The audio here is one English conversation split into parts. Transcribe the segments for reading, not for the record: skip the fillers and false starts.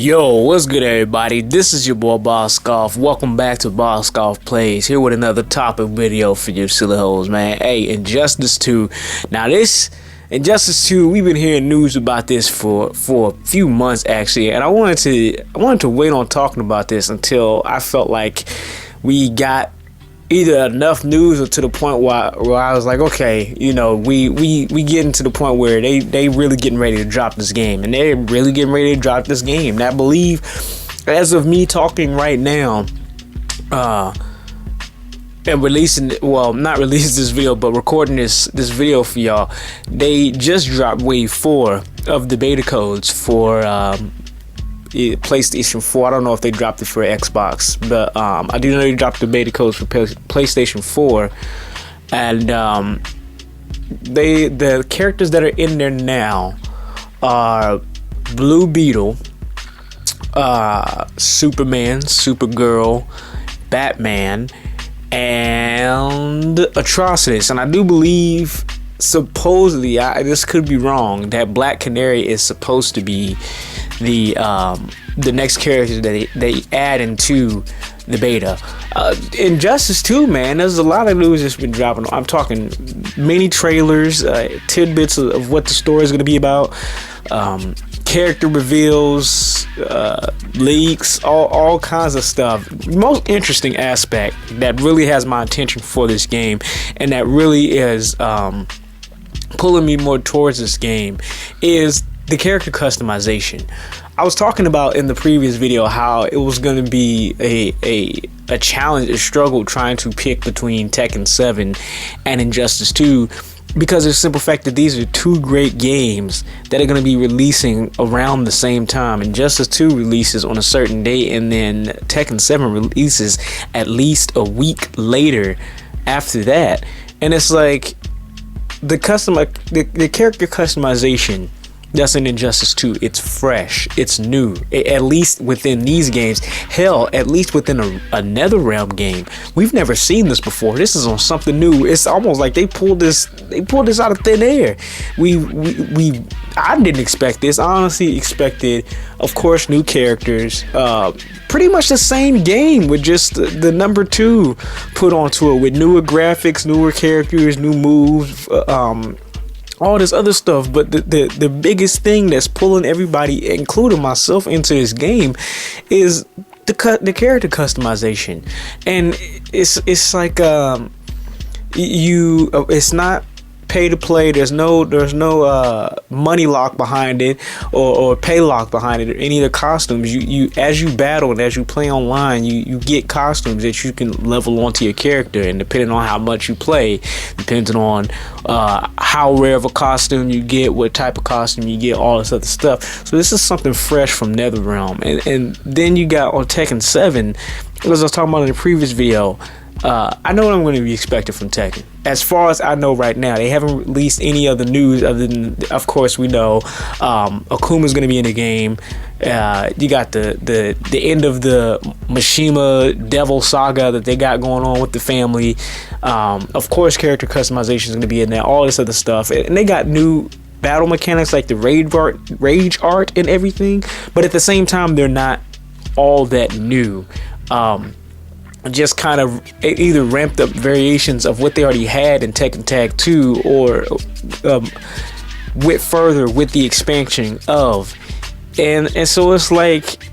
Yo, what's good, everybody? This is your boy Boscov. Welcome back to Boscov Plays, here with another topic video for you silly hoes, man. Hey, Injustice 2. Now this Injustice 2, we've been hearing news about this for a few months actually, and I wanted to wait on talking about this until I felt like we got either enough news or to the point where I was like, okay, you know, we getting to the point where they really getting ready to drop this game, and they're really getting ready to drop this game. And I believe, as of me talking right now, and releasing, well, not releasing this video, but recording this video for y'all, they just dropped wave 4 of the beta codes for PlayStation 4. I don't know if they dropped it for Xbox, but I do know they dropped the beta codes for PlayStation 4, and the characters that are in there now are Blue Beetle, Superman, Supergirl, Batman, and Atrocitus. And I do believe, supposedly, this could be wrong, that Black Canary is supposed to be the next character that they add into the beta. Injustice 2, man, there's a lot of news that's been dropping. I'm talking mini trailers, tidbits of what the story is going to be about, character reveals, leaks, all kinds of stuff. The most interesting aspect that really has my attention for this game, and that really is pulling me more towards this game, is the character customization. I was talking about in the previous video how it was going to be a challenge, a struggle trying to pick between Tekken 7 and Injustice 2, because of the simple fact that these are two great games that are going to be releasing around the same time. Injustice 2 releases on a certain date, and then Tekken 7 releases at least a week later after that. And it's like the character customization that's in Injustice 2, it's fresh, it's new, at least within these games. Hell, at least within a NetherRealm game, we've never seen this before. This is on something new. It's almost like they pulled this out of thin air. I didn't expect this. I honestly expected, of course, new characters, pretty much the same game with just the number 2 put onto it, with newer graphics, newer characters, new moves, all this other stuff. But the biggest thing that's pulling everybody, including myself, into this game is the character customization. And it's like it's not pay to play. There's no money lock behind it, or pay lock behind it, or any of the costumes. You as you battle and as you play online, you get costumes that you can level onto your character, and depending on how much you play, depending on how rare of a costume you get, what type of costume you get, all this other stuff. So this is something fresh from NetherRealm. And then you got on Tekken 7, as I was talking about in the previous video, I know what I'm going to be expecting from Tekken. As far as I know right now, they haven't released any other news other than, of course, we know Akuma's going to be in the game. You got the end of the Mishima Devil saga that they got going on with the family. Of course, character customization is going to be in there. All this other stuff, and they got new battle mechanics like the rage art and everything. But at the same time, they're not all that new. Just kind of either ramped up variations of what they already had in Tekken Tag 2, or went further with the expansion of. And so it's like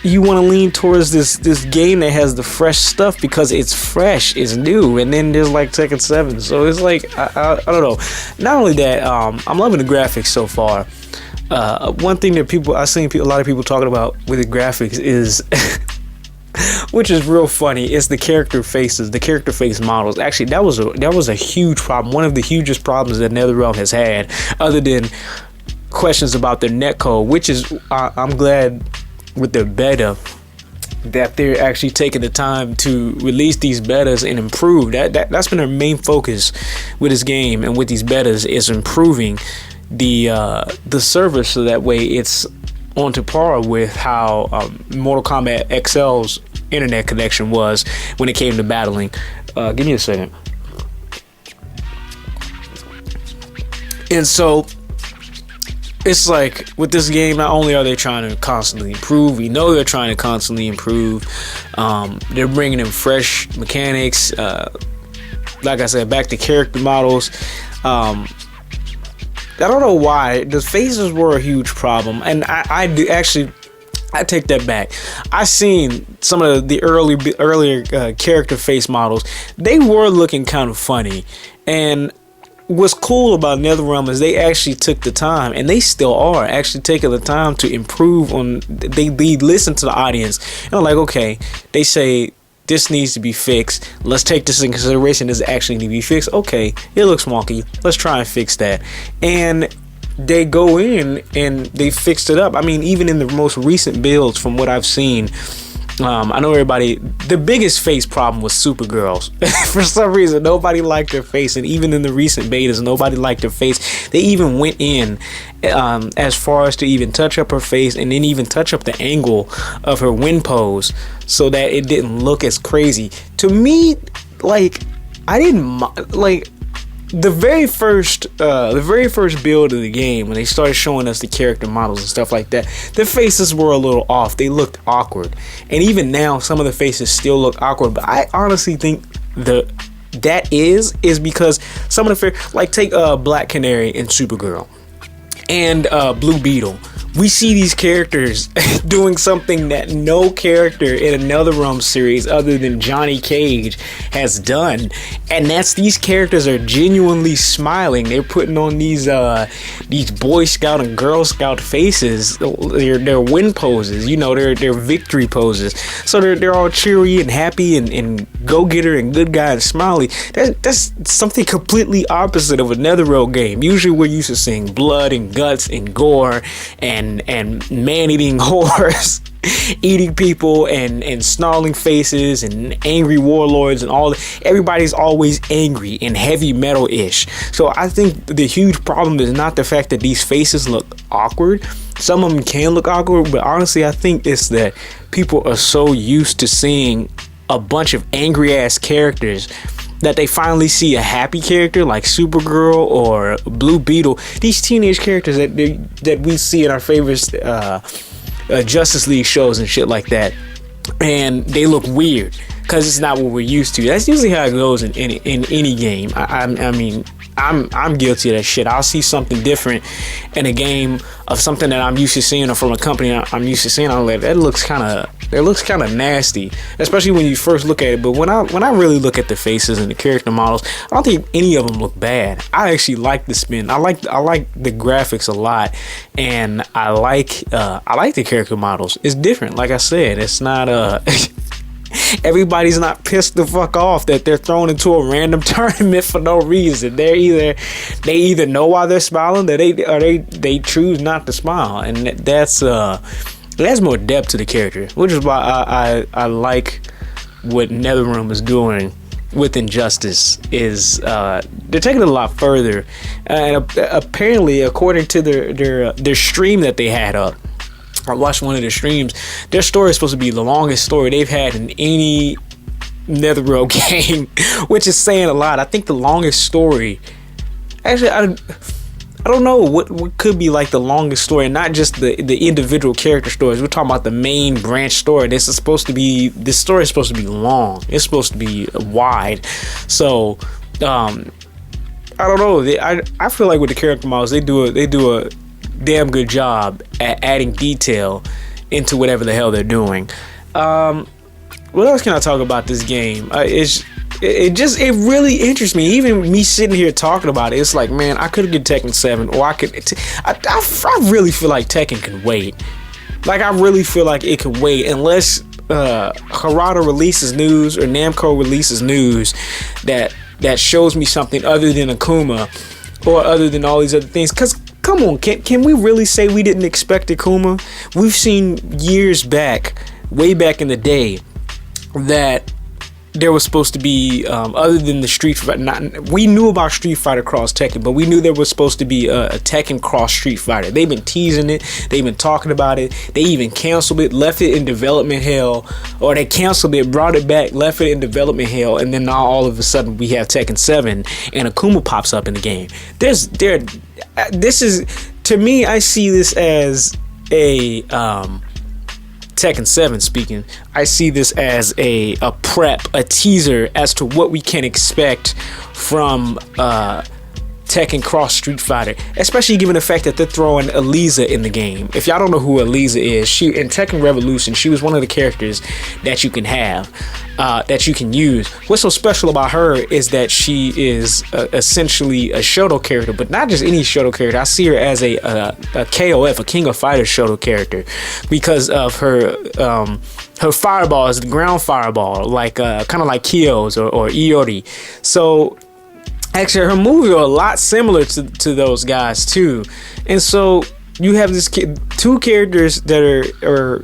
you want to lean towards this game that has the fresh stuff because it's fresh, it's new. And then there's like Tekken 7, so it's like I don't know. Not only that, I'm loving the graphics so far. One thing that I've seen a lot of people talking about with the graphics is which is real funny, is the character faces, the character face models. Actually, that was a huge problem, one of the hugest problems that NetherRealm has had, other than questions about their netcode, which is I'm glad with their beta that they're actually taking the time to release these betas and improve. That's been their main focus with this game and with these betas, is improving the server, so that way it's on to par with how Mortal Kombat XL's internet connection was when it came to battling. Give me a second. And so it's like with this game, not only are they trying to constantly improve, we know they're trying to constantly improve. They're bringing in fresh mechanics. Like I said, back to character models. I don't know why the faces were a huge problem, and I do actually. I take that back. I seen some of the earlier character face models. They were looking kind of funny, and what's cool about NetherRealm is they actually took the time, and they still are actually taking the time to improve on. They listen to the audience, and I'm like, okay, they say this needs to be fixed. Let's take this in consideration. Does it actually need to be fixed? Okay, it looks wonky. Let's try and fix that. And they go in and they fixed it up. I mean, even in the most recent builds, from what I've seen, I know everybody, the biggest face problem was Supergirl's. For some reason, nobody liked her face, and even in the recent betas, nobody liked her face. They even went in as far as to even touch up her face, and then even touch up the angle of her wind pose so that it didn't look as crazy. To me, like, I didn't like the very first build of the game, when they started showing us the character models and stuff like that, the faces were a little off. They looked awkward, and even now some of the faces still look awkward. But I honestly think that is because some of the like take Black Canary and Supergirl and Blue Beetle. We see these characters doing something that no character in another NetherRealm series other than Johnny Cage has done, and that's these characters are genuinely smiling. They're putting on these Boy Scout and Girl Scout faces, their win poses, you know, their victory poses. So they're all cheery and happy and go-getter and good guy and smiley. That's something completely opposite of a NetherRealm game. Usually we're used to seeing blood and guts and gore and man-eating horrors eating people and snarling faces and angry warlords and all. Everybody's always angry and heavy metal-ish. So I think the huge problem is not the fact that these faces look awkward. Some of them can look awkward, but honestly I think it's that people are so used to seeing a bunch of angry ass characters that they finally see a happy character like Supergirl or Blue Beetle, these teenage characters that we see in our favorite Justice League shows and shit like that, and they look weird because it's not what we're used to. That's usually how it goes in any game. I mean, I'm guilty of that shit. I'll see something different in a game of something that I'm used to seeing, or from a company I'm used to seeing. I'm like, that looks kind of nasty, especially when you first look at it. But when I really look at the faces and the character models, I don't think any of them look bad. I actually like the spin. I like the graphics a lot, and I like the character models. It's different. Like I said, it's not everybody's not pissed the fuck off that they're thrown into a random tournament for no reason. They either know why they're smiling, or they choose not to smile, and that's more depth to the character, which is why I like what NetherRealm is doing with Injustice. Is they're taking it a lot further, and apparently, according to their stream that they had up, I watched one of their streams. Their story is supposed to be the longest story they've had in any NetherRealm game, which is saying a lot. I think the longest story, actually, I don't know what could be like the longest story, and not just the individual character stories. We're talking about the main branch story. This story is supposed to be long. It's supposed to be wide. So I don't know. I feel like with the character models, they do a damn good job at adding detail into whatever the hell they're doing. What else can I talk about this game? It really interests me. Even me sitting here talking about it, it's like, man, I could get Tekken 7, or I really feel like Tekken can wait. Like, I really feel like it could wait, unless Harada releases news or Namco releases news that shows me something other than Akuma or other than all these other things. Because come on, can we really say we didn't expect Akuma? We've seen years back, way back in the day, that there was supposed to be, other than the Street Fighter, we knew about Street Fighter Cross Tekken, but we knew there was supposed to be a Tekken Cross Street Fighter. They've been teasing it, they've been talking about it, they even canceled it, left it in development hell, or they canceled it, brought it back, left it in development hell, and then now all of a sudden we have Tekken 7 and Akuma pops up in the game. to me, I see this as a Tekken 7 speaking. I see this as a prep, a teaser as to what we can expect from Tekken Cross Street Fighter, especially given the fact that they're throwing Eliza in the game. If y'all don't know who Eliza is, she in Tekken Revolution, she was one of the characters that you can have, that you can use. What's so special about her is that she is essentially a Shoto character, but not just any Shoto character. I see her as a KOF, a King of Fighters Shoto character, because of her fireball is the ground fireball, like kind of like Kyo's or Iori. So actually, her moves are a lot similar to those guys too, and so you have this two characters that are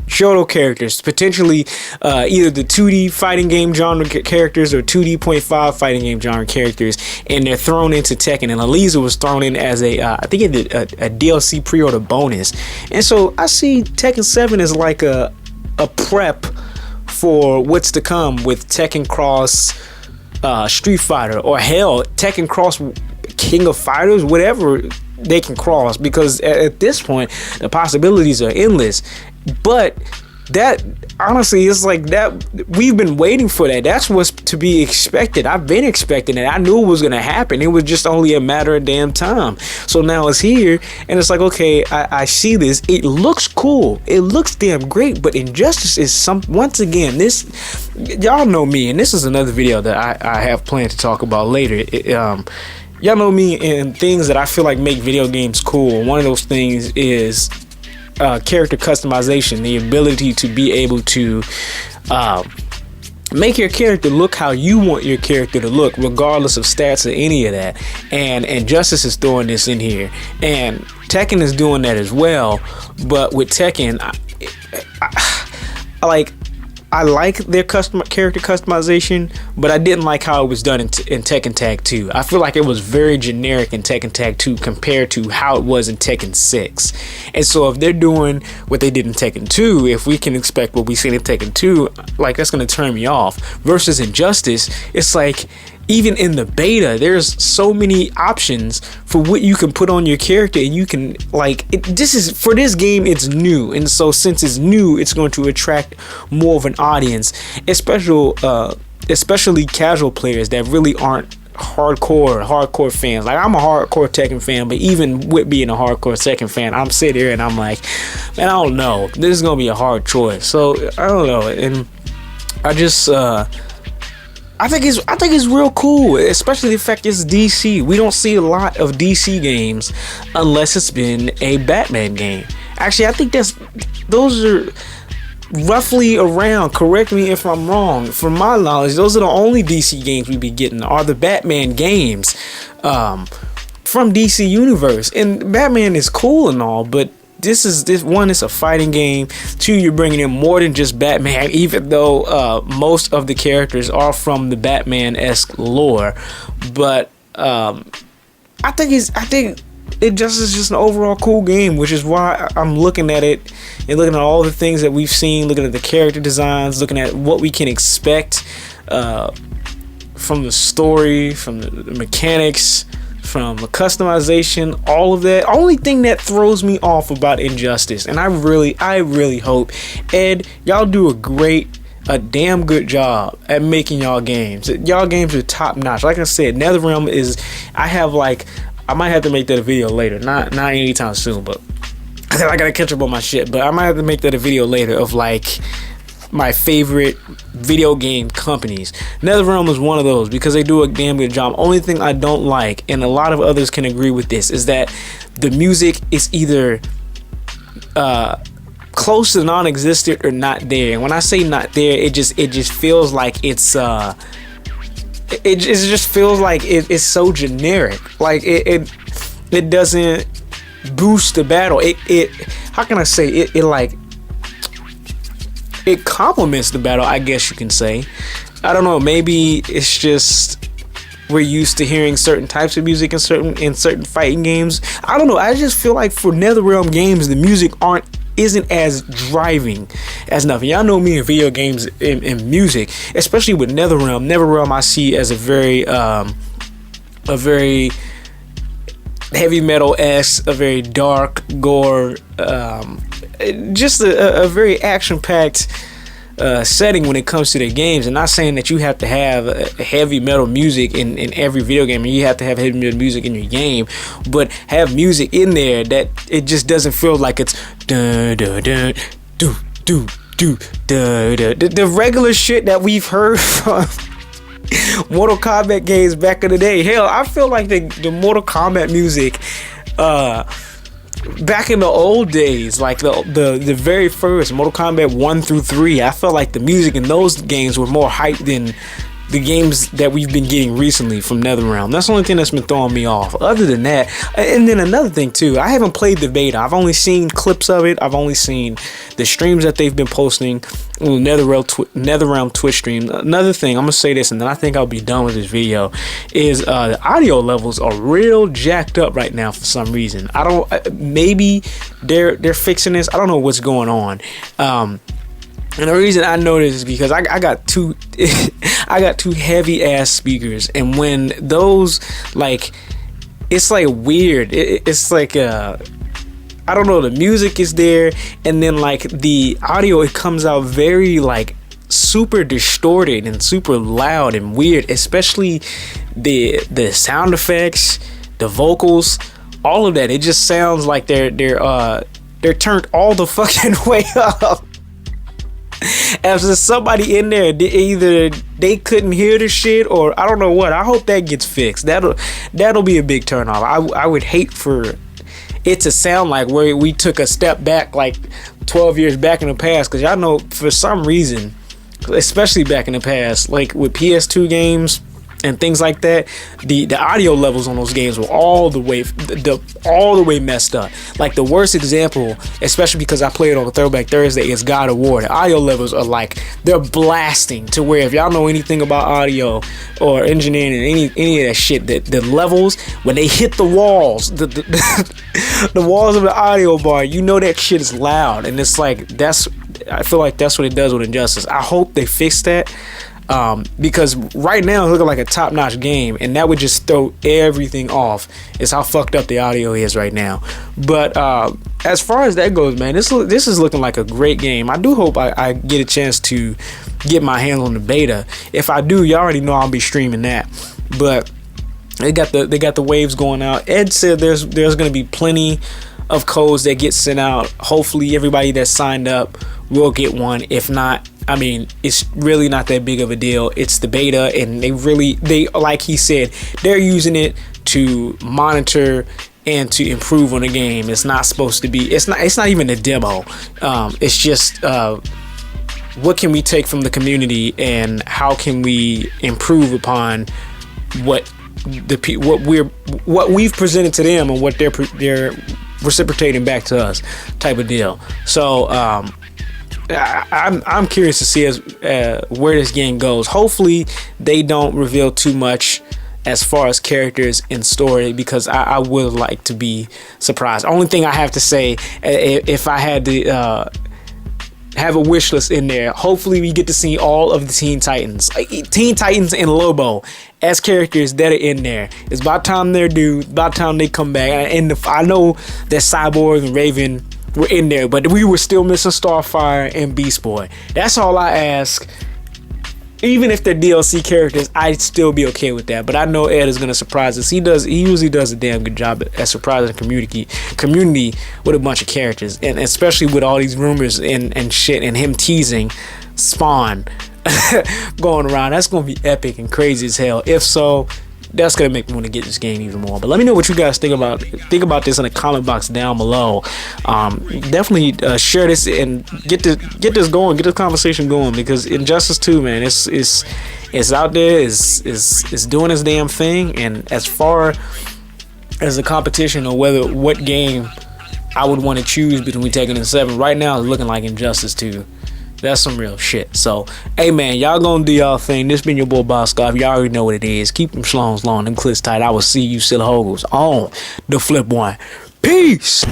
Shoto characters, potentially either the 2D fighting game genre characters or 2D.5 fighting game genre characters, and they're thrown into Tekken. And Eliza was thrown in as I think it did a DLC pre-order bonus, and so I see Tekken 7 as like a prep for what's to come with Tekken Cross Street Fighter, or hell, Tekken Cross King of Fighters, whatever they can cross, because at this point the possibilities are endless. But that honestly is like that, we've been waiting for that. That's what's to be expected. I've been expecting it. I knew it was gonna happen. It was just only a matter of damn time. So now it's here, and it's like, okay, I see this. It looks cool. It looks damn great. But Injustice is once again, this, y'all know me, and this is another video that I have planned to talk about later. Y'all know me and things that I feel like make video games cool. One of those things is character customization, the ability to be able to make your character look how you want your character to look, regardless of stats or any of that. And Injustice is throwing this in here, and Tekken is doing that as well. But with Tekken, I like their character customization, but I didn't like how it was done in Tekken Tag 2. I feel like it was very generic in Tekken Tag 2 compared to how it was in Tekken 6. And so if they're doing what they did in Tekken 2, if we can expect what we seen in Tekken 2, like, that's going to turn me off. Versus Injustice, it's like, even in the beta, there's so many options for what you can put on your character, and you can, like, this is, for this game, it's new, and so since it's new, it's going to attract more of an audience, especially casual players that really aren't hardcore fans. Like, I'm a hardcore Tekken fan, but even with being a hardcore Tekken fan, I'm sitting here and I'm like, man, I don't know, this is gonna be a hard choice. So I don't know, and I just I think it's real cool, especially the fact it's DC. We don't see a lot of DC games unless it's been a Batman game. Actually, I think those are roughly around, correct me if I'm wrong, from my knowledge, those are the only DC games we be getting are the Batman games from DC Universe. And Batman is cool and all, but this one, it's a fighting game. Two, you're bringing in more than just Batman, even though most of the characters are from the Batman-esque lore. But I think it just is just an overall cool game, which is why I'm looking at it and looking at all the things that we've seen, looking at the character designs, looking at what we can expect from the story, from the mechanics, from the customization, all of that. Only thing that throws me off about Injustice, and I really hope, Ed, y'all do a damn good job at making y'all games. Y'all games are top notch. Like I said, NetherRealm is, I might have to make that a video later, not anytime soon, but I gotta catch up on my shit. But I might have to make that a video later of like my favorite video game companies. NetherRealm is one of those because they do a damn good job. Only thing I don't like, and a lot of others can agree with this, is that the music is either close to non-existent or not there. And when I say not there, it just feels like it's it just feels like it's so generic. Like it doesn't boost the battle. It how can I say it like it complements the battle, I guess you can say. I don't know, maybe it's just we're used to hearing certain types of music in certain fighting games. I don't know, I just feel like for NetherRealm games, the music isn't as driving as nothing. Y'all know me in video games and music, especially with NetherRealm. NetherRealm I see as a very heavy metal-esque, a very dark gore, just a very action-packed setting when it comes to their games. And not saying that you have to have heavy metal music in every video game, and you have to have heavy metal music in your game, but have music in there that it just doesn't feel like it's dun, dun, dun, do do do dun, dun. The regular shit that we've heard from Mortal Kombat games back in the day. Hell, I feel like the Mortal Kombat music back in the old days, like the very first Mortal Kombat 1 through 3, I felt like the music in those games were more hyped than the games that we've been getting recently from NetherRealm. That's the only thing that's been throwing me off. Other than that, and then another thing too, I haven't played the beta. I've only seen clips of it. I've only seen the streams that they've been posting on NetherRealm Twitch stream. Another thing, I'm gonna say this, and then I think I'll be done with this video, is the audio levels are real jacked up right now for some reason. I don't. Maybe they're fixing this. I don't know what's going on. And the reason I know this is because I got two I got two heavy ass speakers, and when those, like, it's like weird. It's like I don't know, the music is there, and then like the audio, it comes out very like super distorted and super loud and weird, especially the sound effects, the vocals, all of that. It just sounds like they're turned all the fucking way up. As if somebody in there, either they couldn't hear the shit, or I don't know what. I hope that gets fixed. That'll be a big turn off. I would hate for it to sound like where we took a step back like 12 years back in the past, because y'all know, for some reason, especially back in the past, like with PS2 games and things like that, the audio levels on those games were all the way messed up. Like the worst example, especially because I played on a Throwback Thursday, is God of War. The audio levels are like, they're blasting to where, if y'all know anything about audio or engineering and any of that shit, the levels, when they hit the walls, the walls of the audio bar, you know that shit is loud. And it's like, I feel like that's what it does with Injustice. I hope they fix that. Because right now it's looking like a top-notch game, and that would just throw everything off. Is how fucked up the audio is right now. But as far as that goes, man, this is looking like a great game. I do hope I get a chance to get my hands on the beta. If I do, you already know I'll be streaming that. But they got the waves going out. Ed said there's going to be plenty of codes that get sent out. Hopefully everybody that signed up will get one. If not, I mean, it's really not that big of a deal. It's the beta, and they like he said, they're using it to monitor and to improve on the game. It's not supposed to be, it's not even a demo. It's just what can we take from the community, and how can we improve upon what we've presented to them, and what they're reciprocating back to us, type of deal. So I'm curious to see where this game goes. Hopefully they don't reveal too much as far as characters and story, because I would like to be surprised. Only thing I have to say, if I had to have a wish list in there, hopefully we get to see all of the Teen Titans, and Lobo as characters that are in there. It's about time they're due. About time they come back. And I know that Cyborg and Raven were in there, but we were still missing Starfire and Beast Boy. That's all I ask. Even if they're DLC characters, I'd still be okay with that. But I know Ed is gonna surprise us. He usually does a damn good job at surprising community with a bunch of characters, and especially with all these rumors and shit, and him teasing Spawn going around. That's gonna be epic and crazy as hell. If so, that's gonna make me want to get this game even more. But let me know what you guys think about this in the comment box down below. Definitely share this and get this going, get this conversation going, because Injustice 2, man, it's out there, it's doing its damn thing. And as far as the competition, or what game I would want to choose between Tekken and 7, right now it's looking like Injustice 2. That's some real shit. So, hey man, y'all gonna do y'all thing. This been your boy Boscov. Y'all already know what it is. Keep them schlongs long, them clits tight. I will see you silly hoggles on the flip one. Peace.